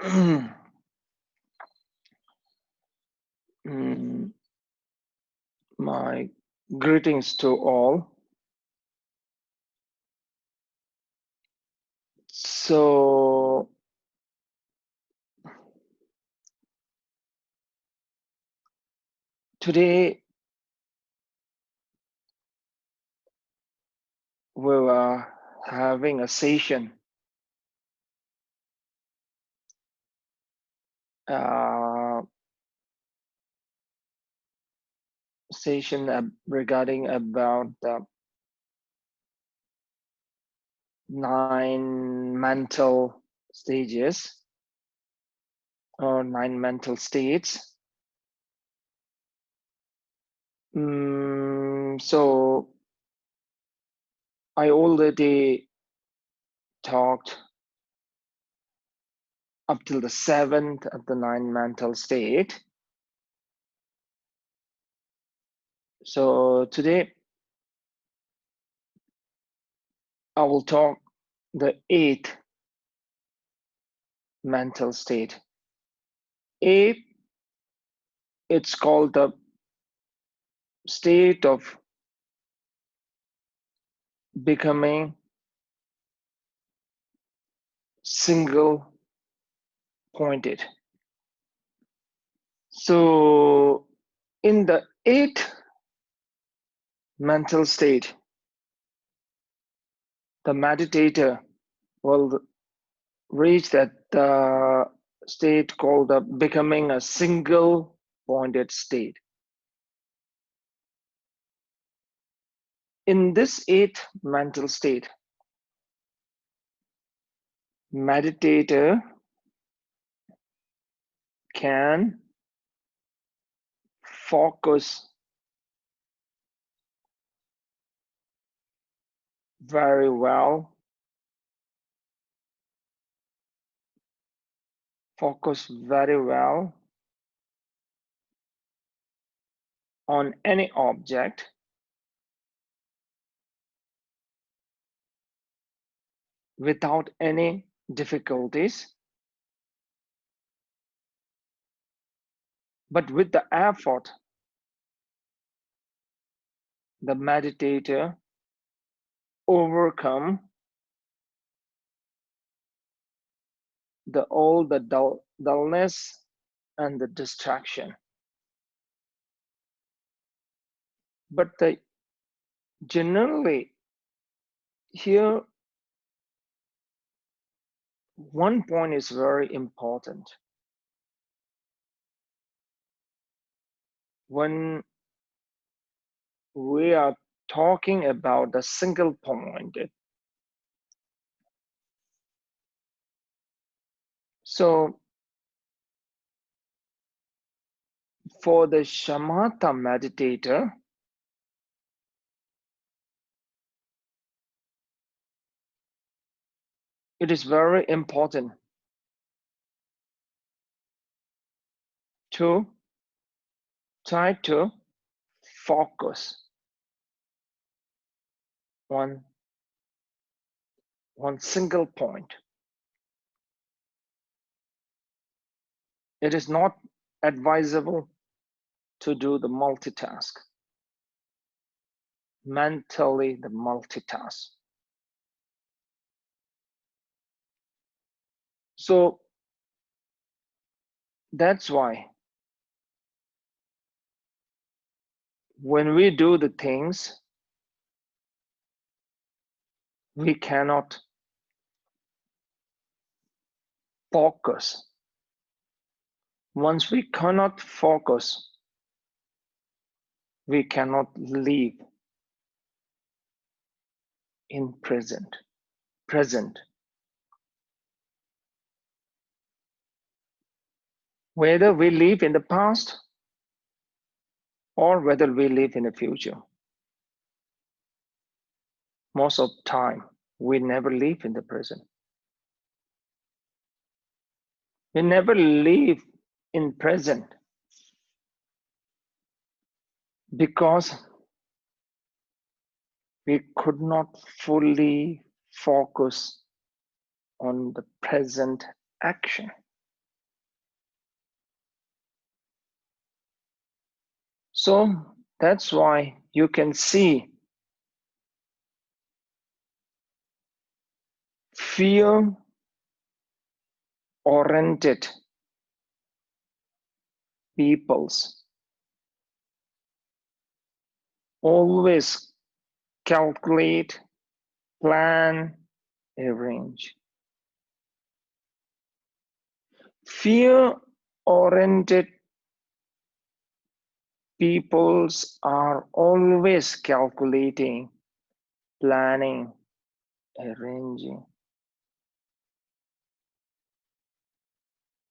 My greetings to all. So today we are having a session regarding about the 9 mental stages or 9 mental states. So I already talked up till the 7th of the 9 mental state. So today I will talk the 8th mental state. 8th, it's called the state of becoming single pointed. So in the 8th mental state, the meditator will reach that state called the becoming a single pointed state. In this 8th mental state, meditator can focus very well, on any object without any difficulties, but with the effort, the meditator overcome all the dullness and the distraction. But generally here, one point is very important. When we are talking about the single pointed, so for the Shamatha meditator, it is very important to try to focus on one single point. It is not advisable to do the multitask, mentally the multitask. So that's why when we do the things, we cannot focus. Once we cannot focus, we cannot live in present. Whether we live in the past or whether we live in the future, most of the time, we never live in the present. We never live in present because we could not fully focus on the present action. So that's why you can see fear-oriented peoples always calculate, plan, arrange. Fear-oriented peoples are always calculating, planning, arranging.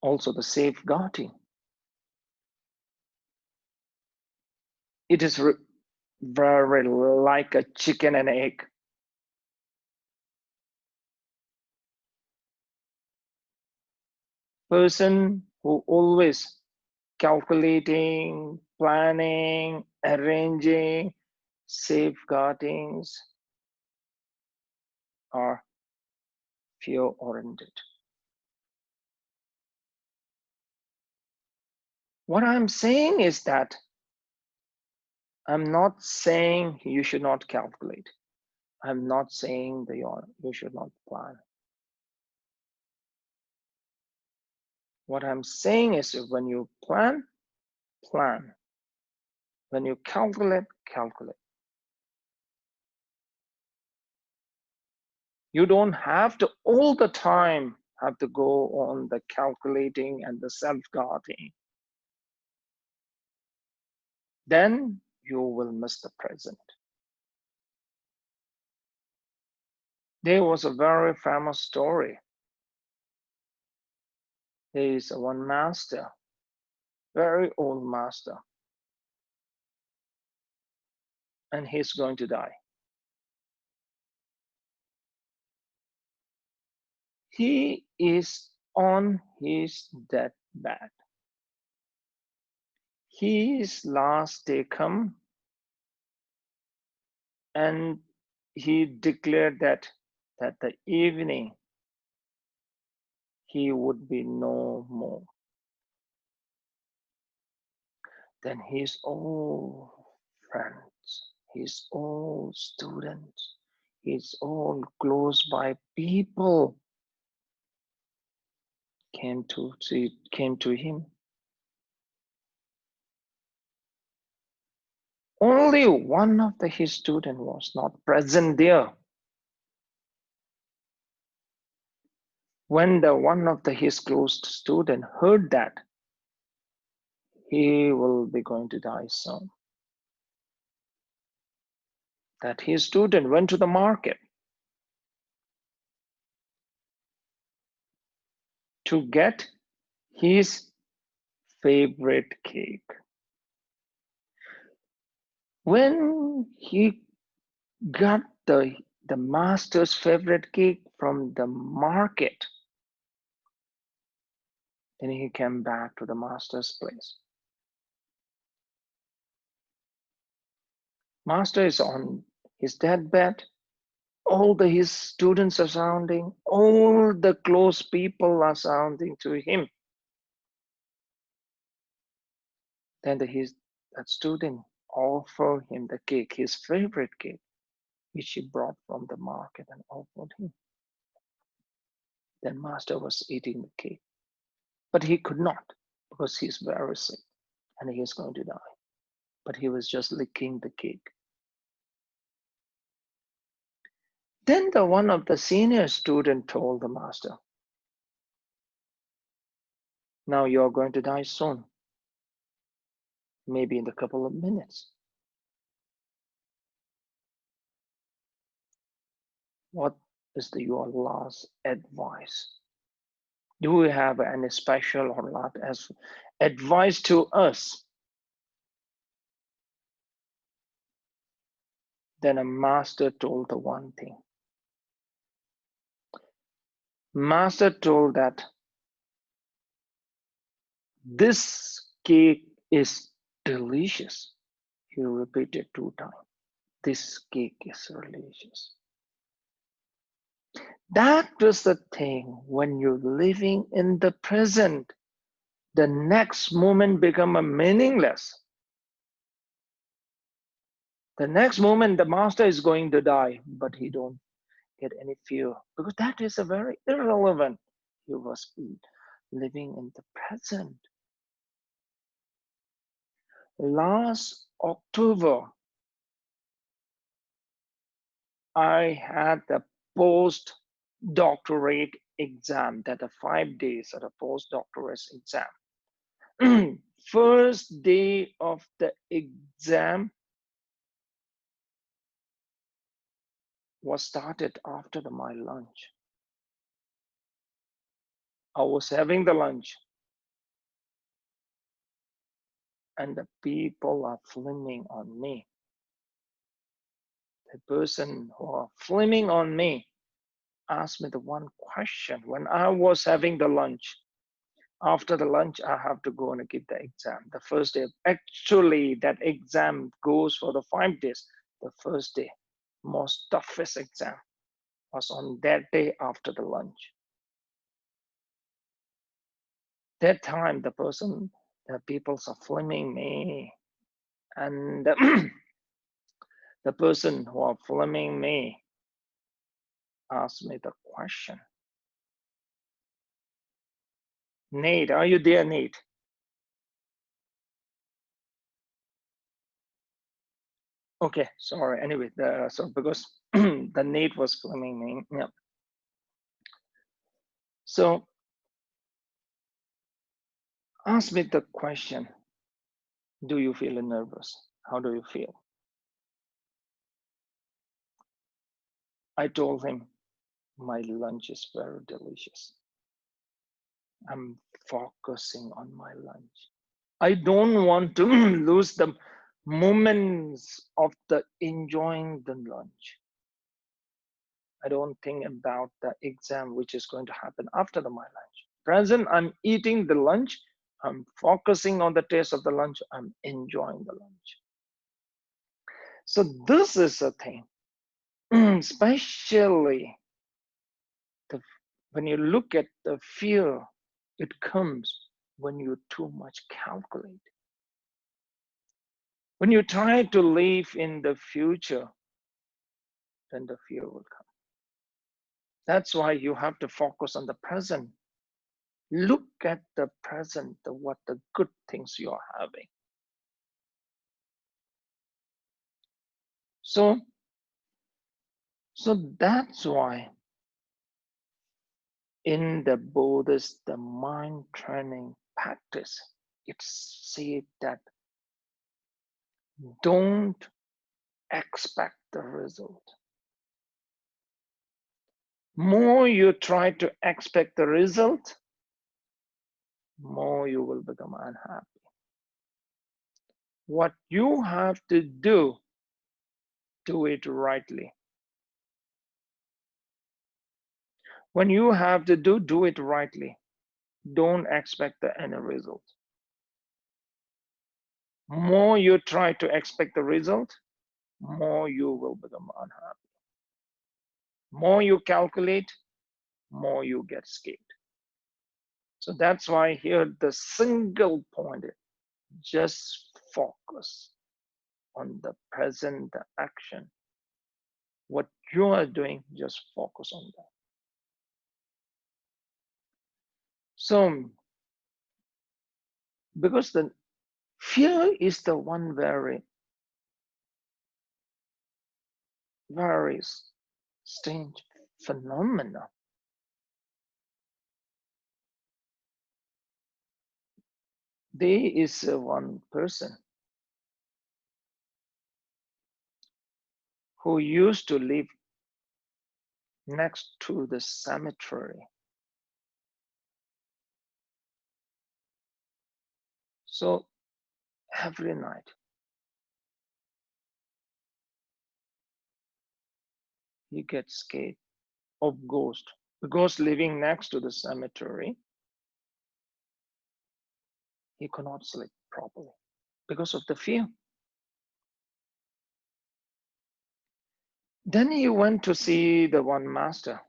Also the safeguarding. It is very like a chicken and egg. Person who always calculating, planning, arranging, safeguardings are fear-oriented. What I'm saying is that I'm not saying you should not calculate. I'm not saying that you should not plan. What I'm saying is when you plan, plan. When you calculate, calculate. You don't have to all the time have to go on the calculating and the self-guarding. Then you will miss the present. There was a very famous story. There is one master, very old master, and he's going to die. He is on his deathbed. His last day come, and he declared that the evening he would be no more. Then his old friends, his old students, his old close by people came to him. Only one of his student was not present there. When one of his close student heard that he will be going to die soon, that his student went to the market to get his favorite cake. When he got the master's favorite cake from the market, then he came back to the master's place. Master is on his deathbed. All his students are surrounding. All the close people are surrounding to him. Then that student offered him the cake, his favorite cake, which he brought from the market and offered him. Then master was eating the cake, but he could not because he's very sick and he is going to die. But he was just licking the cake. Then one of the senior student told the master, now you're going to die soon, maybe in a couple of minutes. What is your last advice? Do you have any special or not as advice to us? Then a master told the one thing. Master told that this cake is delicious. He repeated 2 times. This cake is delicious. That was the thing. When you're living in the present, the next moment become a meaningless. The next moment, the master is going to die, but he don't get any fear because that is a very irrelevant. He was living in the present. Last October, I had the postdoctorate exam, that are 5 days at a postdoctorate exam. First day of the exam was started after my lunch. I was having the lunch and the people are flaming on me. The person who are flaming on me asked me the one question when I was having the lunch. After the lunch, I have to go and give the exam. The first day, actually, that exam goes for the 5 days. The first day, most toughest exam was on that day after the lunch. That time, the people are flaming me, and the person who are flaming me asked me the question. Nate, are you there, Nate? Okay, sorry. Anyway, so because the Nate was flaming me, yeah. So ask me the question. Do you feel nervous? How do you feel? I told him, my lunch is very delicious. I'm focusing on my lunch. I don't want to lose the moments of the enjoying the lunch. I don't think about the exam which is going to happen after my lunch. Present, I'm eating the lunch. I'm focusing on the taste of the lunch. I'm enjoying the lunch. So this is a thing, especially when you look at the fear, it comes when you too much calculate. When you try to live in the future, then the fear will come. That's why you have to focus on the present. Look at the present, what the good things you are having. So that's why in the Buddhist, the mind training practice, it's said that don't expect the result. More you try to expect the result, more you will become unhappy. What you have to do it rightly. When you have to do it rightly. Don't expect the end result. More you try to expect the result, more you will become unhappy. More you calculate, more you get scared. So that's why here the single point is just focus on the present action. What you are doing, just focus on that. So, because the fear is the one very, very strange phenomena. There is one person who used to live next to the cemetery. So every night he gets scared of ghost because living next to the cemetery, he could not sleep properly because of the fear. Then he went to see the one master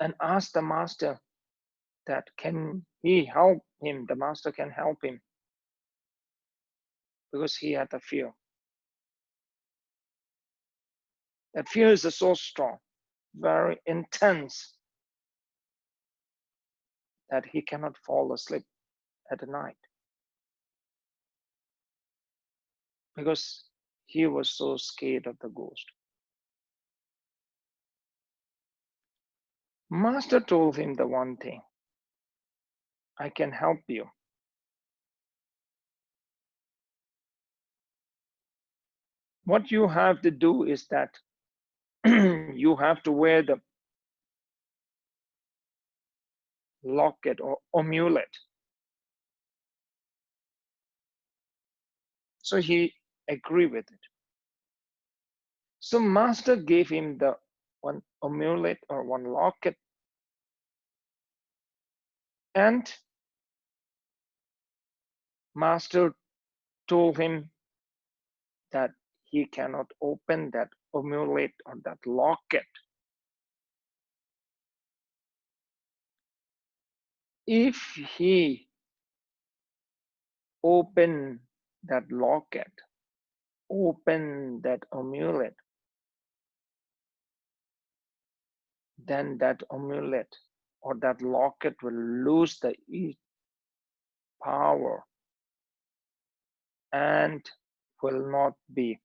and asked the master that can he help him. The master can help him because he had a fear. That fear is so strong, very intense, that he cannot fall asleep at night because he was so scared of the ghost. Master told him the one thing, I can help you. What you have to do is that you have to wear the locket or amulet. So he agreed with it. So master gave him the one amulet or one locket, and master told him that he cannot open that amulet or that locket if he open that locket, open that amulet, then that amulet or that locket will lose the power and will not be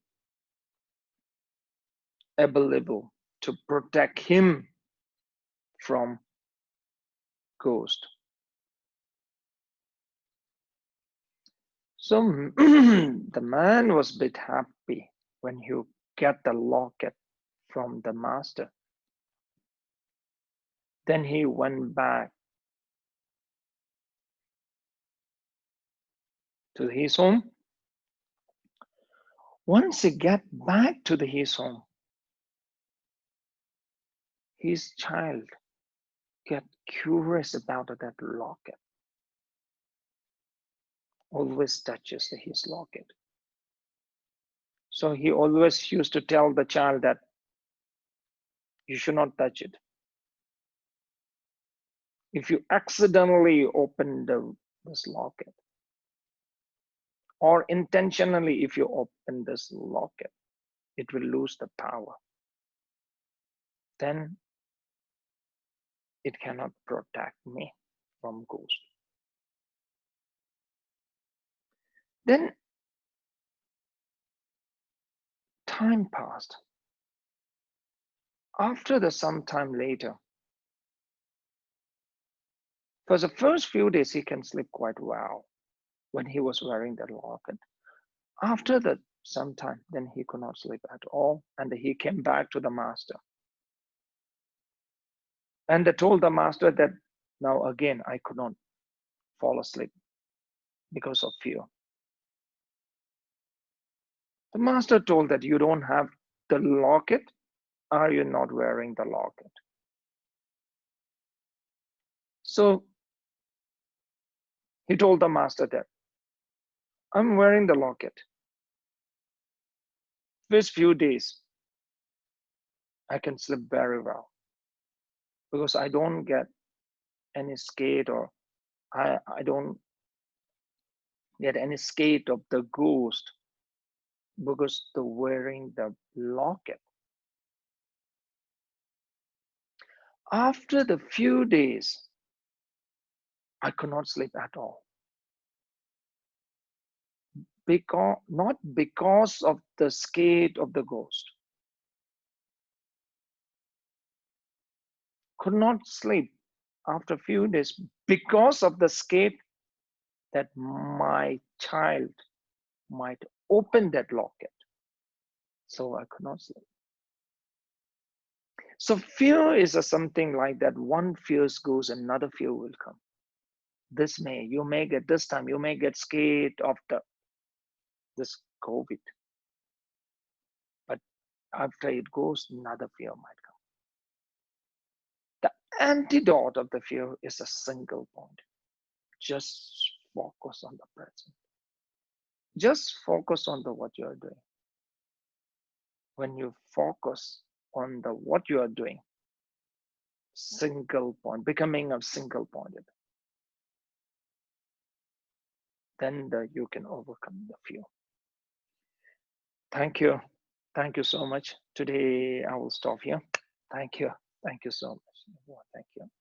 available to protect him from ghost. So the man was a bit happy when he got the locket from the master. Then he went back to his home. Once he got back to his home, his child got curious about that locket. Always touches his locket. So he always used to tell the child that you should not touch it. If you accidentally open this locket, or intentionally if you open this locket, it will lose the power. Then it cannot protect me from ghost. Then time passed. After some time later, for the first few days, he can sleep quite well when he was wearing the locket. After some time, then he could not sleep at all, and he came back to the master. And they told the master that now again I could not fall asleep because of fear. The master told that you don't have the locket. Are you not wearing the locket? So he told the master that I'm wearing the locket. First few days, I can sleep very well because I don't get any scared, or I don't get any scared of the ghost because the wearing the locket. After the few days, I could not sleep at all. Not because of the scared of the ghost. Could not sleep after a few days because of the scared that my child might open that locket. So I could not sleep. So fear is something like that. One fear goes, another fear will come. You may get this time, you may get scared of this COVID. But after it goes, another fear might come. The antidote of the fear is a single point. Just focus on the present. Just focus on what you are doing. When you focus on what you are doing, single point, becoming a single pointed, then you can overcome the fear. Thank you. Thank you so much. Today I will stop here. Thank you. Thank you so much. Thank you.